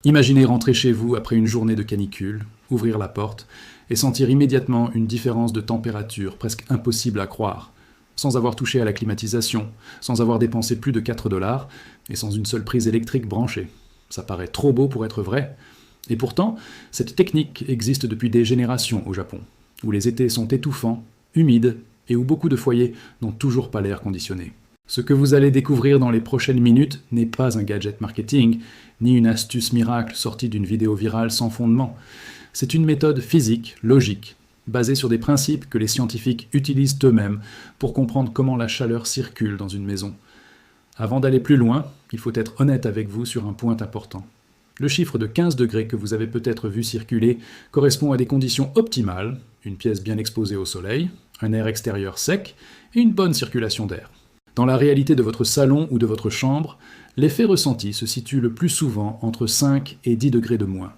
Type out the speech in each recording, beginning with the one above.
Imaginez rentrer chez vous après une journée de canicule, ouvrir la porte et sentir immédiatement une différence de température presque impossible à croire, sans avoir touché à la climatisation, sans avoir dépensé plus de 4 $ et sans une seule prise électrique branchée. Ça paraît trop beau pour être vrai. Et pourtant, cette technique existe depuis des générations au Japon, où les étés sont étouffants, humides et où beaucoup de foyers n'ont toujours pas l'air conditionné. Ce que vous allez découvrir dans les prochaines minutes n'est pas un gadget marketing, ni une astuce miracle sortie d'une vidéo virale sans fondement. C'est une méthode physique, logique, basée sur des principes que les scientifiques utilisent eux-mêmes pour comprendre comment la chaleur circule dans une maison. Avant d'aller plus loin, il faut être honnête avec vous sur un point important. Le chiffre de 15 degrés que vous avez peut-être vu circuler correspond à des conditions optimales, une pièce bien exposée au soleil, un air extérieur sec et une bonne circulation d'air. Dans la réalité de votre salon ou de votre chambre, l'effet ressenti se situe le plus souvent entre 5 et 10 degrés de moins.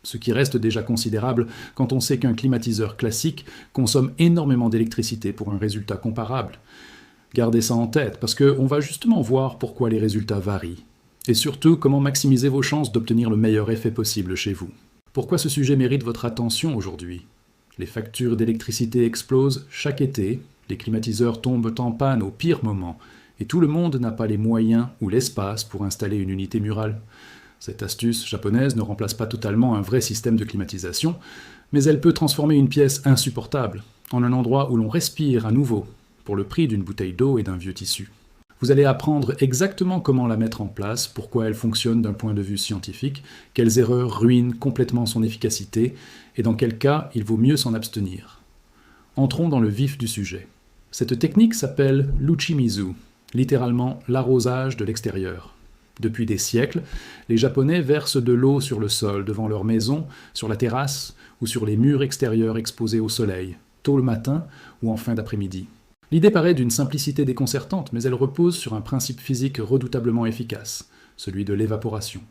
Ce qui reste déjà considérable quand on sait qu'un climatiseur classique consomme énormément d'électricité pour un résultat comparable. Gardez ça en tête, parce qu'on va justement voir pourquoi les résultats varient. Et surtout, comment maximiser vos chances d'obtenir le meilleur effet possible chez vous. Pourquoi ce sujet mérite votre attention aujourd'hui? Les factures d'électricité explosent chaque été, les climatiseurs tombent en panne au pire moment, et tout le monde n'a pas les moyens ou l'espace pour installer une unité murale. Cette astuce japonaise ne remplace pas totalement un vrai système de climatisation, mais elle peut transformer une pièce insupportable en un endroit où l'on respire à nouveau, pour le prix d'une bouteille d'eau et d'un vieux tissu. Vous allez apprendre exactement comment la mettre en place, pourquoi elle fonctionne d'un point de vue scientifique, quelles erreurs ruinent complètement son efficacité, et dans quel cas il vaut mieux s'en abstenir. Entrons dans le vif du sujet. Cette technique s'appelle l'uchimizu, littéralement l'arrosage de l'extérieur. Depuis des siècles, les Japonais versent de l'eau sur le sol devant leur maison, sur la terrasse ou sur les murs extérieurs exposés au soleil, tôt le matin ou en fin d'après-midi. L'idée paraît d'une simplicité déconcertante, mais elle repose sur un principe physique redoutablement efficace, celui de l'évaporation.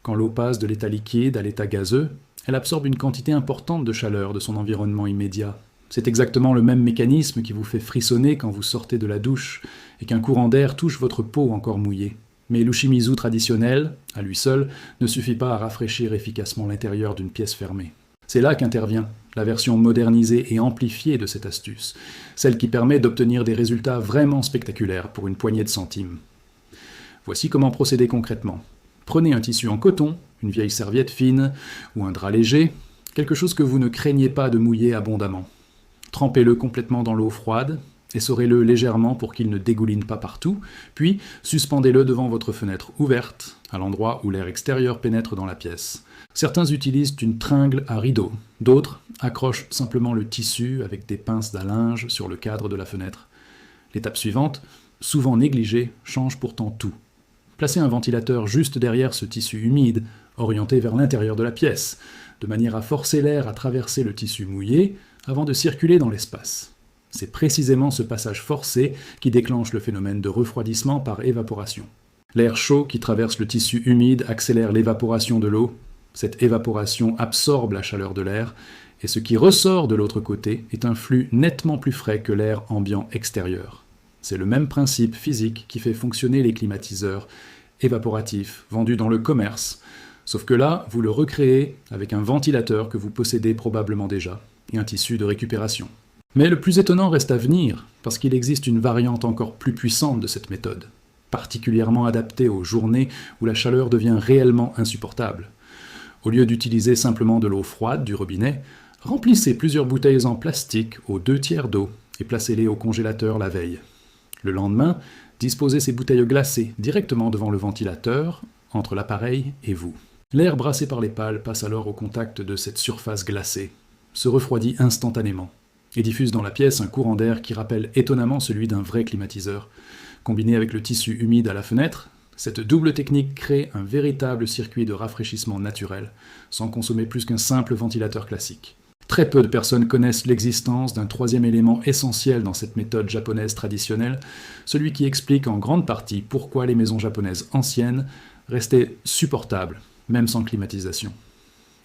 Quand l'eau passe de l'état liquide à l'état gazeux, elle absorbe une quantité importante de chaleur de son environnement immédiat. C'est exactement le même mécanisme qui vous fait frissonner quand vous sortez de la douche et qu'un courant d'air touche votre peau encore mouillée. Mais l'uchimizu traditionnel, à lui seul, ne suffit pas à rafraîchir efficacement l'intérieur d'une pièce fermée. C'est là qu'intervient la version modernisée et amplifiée de cette astuce, celle qui permet d'obtenir des résultats vraiment spectaculaires pour une poignée de centimes. Voici comment procéder concrètement. Prenez un tissu en coton, une vieille serviette fine ou un drap léger, quelque chose que vous ne craignez pas de mouiller abondamment. Trempez-le complètement dans l'eau froide, essorez-le légèrement pour qu'il ne dégouline pas partout, puis suspendez-le devant votre fenêtre ouverte, à l'endroit où l'air extérieur pénètre dans la pièce. Certains utilisent une tringle à rideau, d'autres accrochent simplement le tissu avec des pinces à linge sur le cadre de la fenêtre. L'étape suivante, souvent négligée, change pourtant tout. Placez un ventilateur juste derrière ce tissu humide, orienté vers l'intérieur de la pièce, de manière à forcer l'air à traverser le tissu mouillé avant de circuler dans l'espace. C'est précisément ce passage forcé qui déclenche le phénomène de refroidissement par évaporation. L'air chaud qui traverse le tissu humide accélère l'évaporation de l'eau. Cette évaporation absorbe la chaleur de l'air, et ce qui ressort de l'autre côté est un flux nettement plus frais que l'air ambiant extérieur. C'est le même principe physique qui fait fonctionner les climatiseurs évaporatifs vendus dans le commerce, sauf que là, vous le recréez avec un ventilateur que vous possédez probablement déjà, et un tissu de récupération. Mais le plus étonnant reste à venir, parce qu'il existe une variante encore plus puissante de cette méthode, particulièrement adaptée aux journées où la chaleur devient réellement insupportable. Au lieu d'utiliser simplement de l'eau froide du robinet, remplissez plusieurs bouteilles en plastique aux 2/3 d'eau et placez-les au congélateur la veille. Le lendemain, disposez ces bouteilles glacées directement devant le ventilateur, entre l'appareil et vous. L'air brassé par les pales passe alors au contact de cette surface glacée, se refroidit instantanément et diffuse dans la pièce un courant d'air qui rappelle étonnamment celui d'un vrai climatiseur. Combiné avec le tissu humide à la fenêtre, cette double technique crée un véritable circuit de rafraîchissement naturel, sans consommer plus qu'un simple ventilateur classique. Très peu de personnes connaissent l'existence d'un troisième élément essentiel dans cette méthode japonaise traditionnelle, celui qui explique en grande partie pourquoi les maisons japonaises anciennes restaient supportables, même sans climatisation.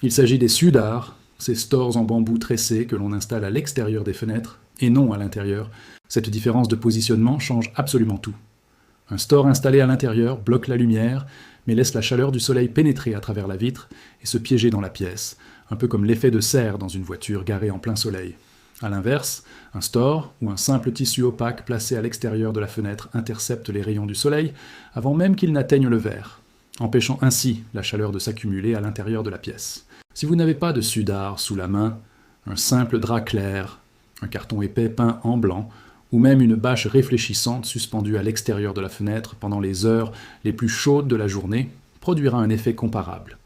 Il s'agit des sudars, ces stores en bambou tressé que l'on installe à l'extérieur des fenêtres, et non à l'intérieur. Cette différence de positionnement change absolument tout. Un store installé à l'intérieur bloque la lumière, mais laisse la chaleur du soleil pénétrer à travers la vitre et se piéger dans la pièce, un peu comme l'effet de serre dans une voiture garée en plein soleil. A l'inverse, un store ou un simple tissu opaque placé à l'extérieur de la fenêtre intercepte les rayons du soleil avant même qu'ils n'atteignent le verre, empêchant ainsi la chaleur de s'accumuler à l'intérieur de la pièce. Si vous n'avez pas de sudar sous la main, un simple drap clair, un carton épais peint en blanc, ou même une bâche réfléchissante suspendue à l'extérieur de la fenêtre pendant les heures les plus chaudes de la journée, produira un effet comparable.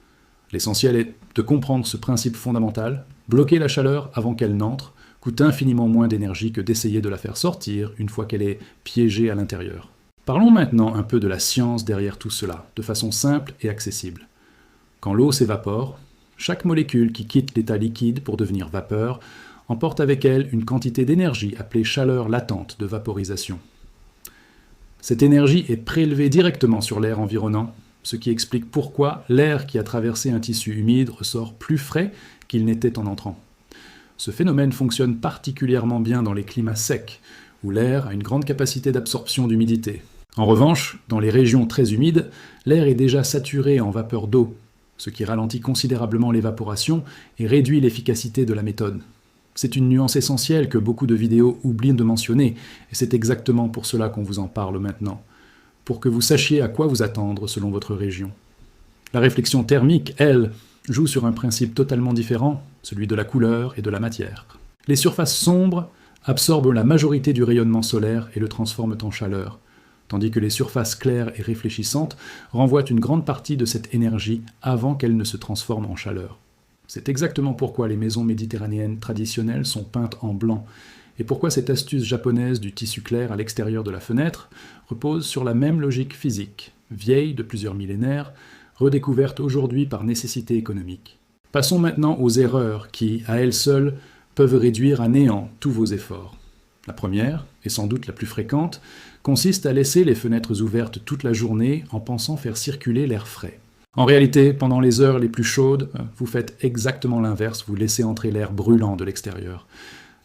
L'essentiel est de comprendre ce principe fondamental: bloquer la chaleur avant qu'elle n'entre coûte infiniment moins d'énergie que d'essayer de la faire sortir une fois qu'elle est piégée à l'intérieur. Parlons maintenant un peu de la science derrière tout cela, de façon simple et accessible. Quand l'eau s'évapore, chaque molécule qui quitte l'état liquide pour devenir vapeur emporte avec elle une quantité d'énergie appelée chaleur latente de vaporisation. Cette énergie est prélevée directement sur l'air environnant, ce qui explique pourquoi l'air qui a traversé un tissu humide ressort plus frais qu'il n'était en entrant. Ce phénomène fonctionne particulièrement bien dans les climats secs, où l'air a une grande capacité d'absorption d'humidité. En revanche, dans les régions très humides, l'air est déjà saturé en vapeur d'eau, ce qui ralentit considérablement l'évaporation et réduit l'efficacité de la méthode. C'est une nuance essentielle que beaucoup de vidéos oublient de mentionner, et c'est exactement pour cela qu'on vous en parle maintenant, pour que vous sachiez à quoi vous attendre selon votre région. La réflexion thermique, elle, joue sur un principe totalement différent, celui de la couleur et de la matière. Les surfaces sombres absorbent la majorité du rayonnement solaire et le transforment en chaleur, tandis que les surfaces claires et réfléchissantes renvoient une grande partie de cette énergie avant qu'elle ne se transforme en chaleur. C'est exactement pourquoi les maisons méditerranéennes traditionnelles sont peintes en blanc, et pourquoi cette astuce japonaise du tissu clair à l'extérieur de la fenêtre repose sur la même logique physique, vieille de plusieurs millénaires, redécouverte aujourd'hui par nécessité économique. Passons maintenant aux erreurs qui, à elles seules, peuvent réduire à néant tous vos efforts. La première, et sans doute la plus fréquente, consiste à laisser les fenêtres ouvertes toute la journée en pensant faire circuler l'air frais. En réalité, pendant les heures les plus chaudes, vous faites exactement l'inverse, vous laissez entrer l'air brûlant de l'extérieur.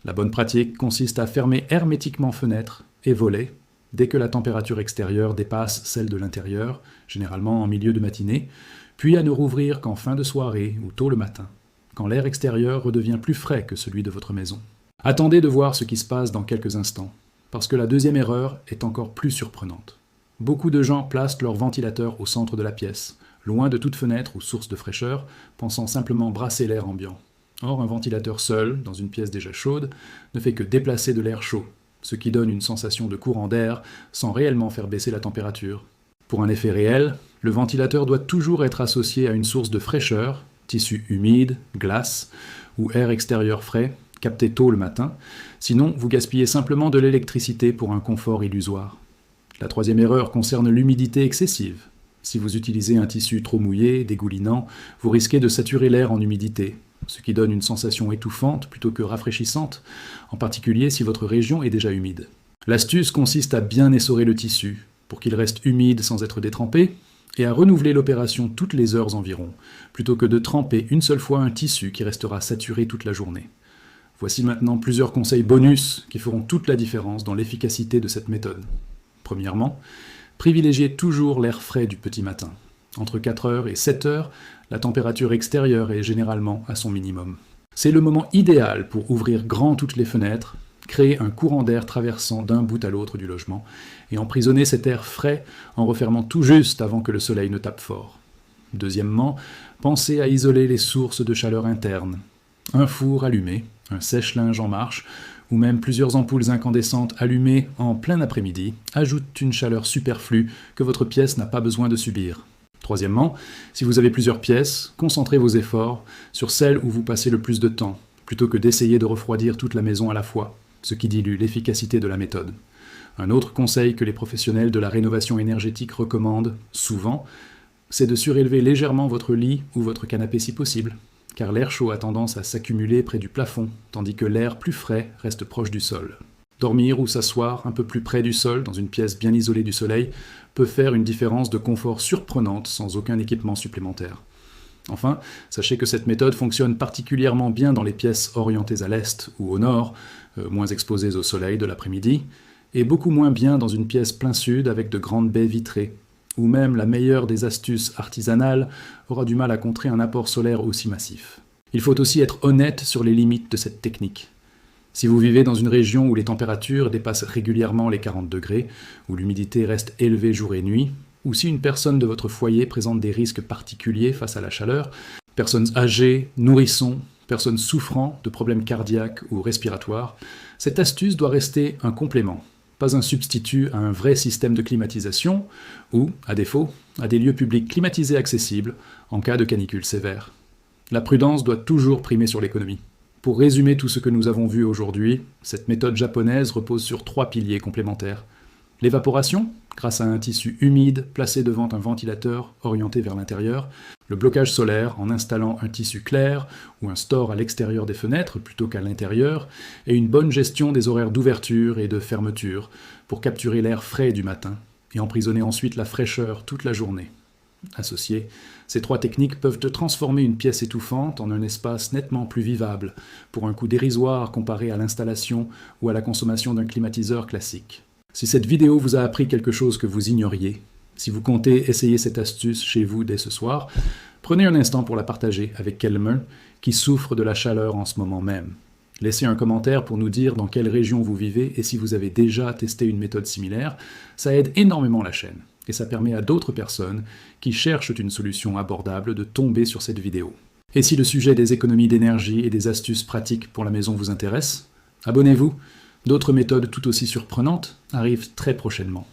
La bonne pratique consiste à fermer hermétiquement fenêtres et volets dès que la température extérieure dépasse celle de l'intérieur, généralement en milieu de matinée, puis à ne rouvrir qu'en fin de soirée ou tôt le matin, quand l'air extérieur redevient plus frais que celui de votre maison. Attendez de voir ce qui se passe dans quelques instants, parce que la deuxième erreur est encore plus surprenante. Beaucoup de gens placent leur ventilateur au centre de la pièce, loin de toute fenêtre ou source de fraîcheur, pensant simplement brasser l'air ambiant. Or, un ventilateur seul, dans une pièce déjà chaude, ne fait que déplacer de l'air chaud, ce qui donne une sensation de courant d'air sans réellement faire baisser la température. Pour un effet réel, le ventilateur doit toujours être associé à une source de fraîcheur, tissu humide, glace, ou air extérieur frais, capté tôt le matin, sinon vous gaspillez simplement de l'électricité pour un confort illusoire. La troisième erreur concerne l'humidité excessive. Si vous utilisez un tissu trop mouillé, dégoulinant, vous risquez de saturer l'air en humidité, ce qui donne une sensation étouffante plutôt que rafraîchissante, en particulier si votre région est déjà humide. L'astuce consiste à bien essorer le tissu, pour qu'il reste humide sans être détrempé, et à renouveler l'opération toutes les heures environ, plutôt que de tremper une seule fois un tissu qui restera saturé toute la journée. Voici maintenant plusieurs conseils bonus qui feront toute la différence dans l'efficacité de cette méthode. Premièrement, privilégiez toujours l'air frais du petit matin. Entre 4h et 7h, la température extérieure est généralement à son minimum. C'est le moment idéal pour ouvrir grand toutes les fenêtres, créer un courant d'air traversant d'un bout à l'autre du logement, et emprisonner cet air frais en refermant tout juste avant que le soleil ne tape fort. Deuxièmement, pensez à isoler les sources de chaleur interne. Un four allumé, un sèche-linge en marche, ou même plusieurs ampoules incandescentes allumées en plein après-midi, ajoutent une chaleur superflue que votre pièce n'a pas besoin de subir. Troisièmement, si vous avez plusieurs pièces, concentrez vos efforts sur celle où vous passez le plus de temps, plutôt que d'essayer de refroidir toute la maison à la fois, ce qui dilue l'efficacité de la méthode. Un autre conseil que les professionnels de la rénovation énergétique recommandent, souvent, c'est de surélever légèrement votre lit ou votre canapé si possible, car l'air chaud a tendance à s'accumuler près du plafond, tandis que l'air plus frais reste proche du sol. Dormir ou s'asseoir un peu plus près du sol, dans une pièce bien isolée du soleil, peut faire une différence de confort surprenante sans aucun équipement supplémentaire. Enfin, sachez que cette méthode fonctionne particulièrement bien dans les pièces orientées à l'est ou au nord, moins exposées au soleil de l'après-midi, et beaucoup moins bien dans une pièce plein sud avec de grandes baies vitrées, ou même la meilleure des astuces artisanales aura du mal à contrer un apport solaire aussi massif. Il faut aussi être honnête sur les limites de cette technique. Si vous vivez dans une région où les températures dépassent régulièrement les 40 degrés, où l'humidité reste élevée jour et nuit, ou si une personne de votre foyer présente des risques particuliers face à la chaleur, personnes âgées, nourrissons, personnes souffrant de problèmes cardiaques ou respiratoires, cette astuce doit rester un complément, pas un substitut à un vrai système de climatisation ou, à défaut, à des lieux publics climatisés accessibles en cas de canicule sévère. La prudence doit toujours primer sur l'économie. Pour résumer tout ce que nous avons vu aujourd'hui, cette méthode japonaise repose sur 3 piliers complémentaires. L'évaporation, grâce à un tissu humide placé devant un ventilateur orienté vers l'intérieur, le blocage solaire en installant un tissu clair ou un store à l'extérieur des fenêtres plutôt qu'à l'intérieur, et une bonne gestion des horaires d'ouverture et de fermeture pour capturer l'air frais du matin et emprisonner ensuite la fraîcheur toute la journée. Associées, ces 3 techniques peuvent transformer une pièce étouffante en un espace nettement plus vivable, pour un coût dérisoire comparé à l'installation ou à la consommation d'un climatiseur classique. Si cette vidéo vous a appris quelque chose que vous ignoriez, si vous comptez essayer cette astuce chez vous dès ce soir, prenez un instant pour la partager avec quelqu'un qui souffre de la chaleur en ce moment même. Laissez un commentaire pour nous dire dans quelle région vous vivez et si vous avez déjà testé une méthode similaire. Ça aide énormément la chaîne et ça permet à d'autres personnes qui cherchent une solution abordable de tomber sur cette vidéo. Et si le sujet des économies d'énergie et des astuces pratiques pour la maison vous intéresse, abonnez-vous. D'autres méthodes tout aussi surprenantes arrivent très prochainement.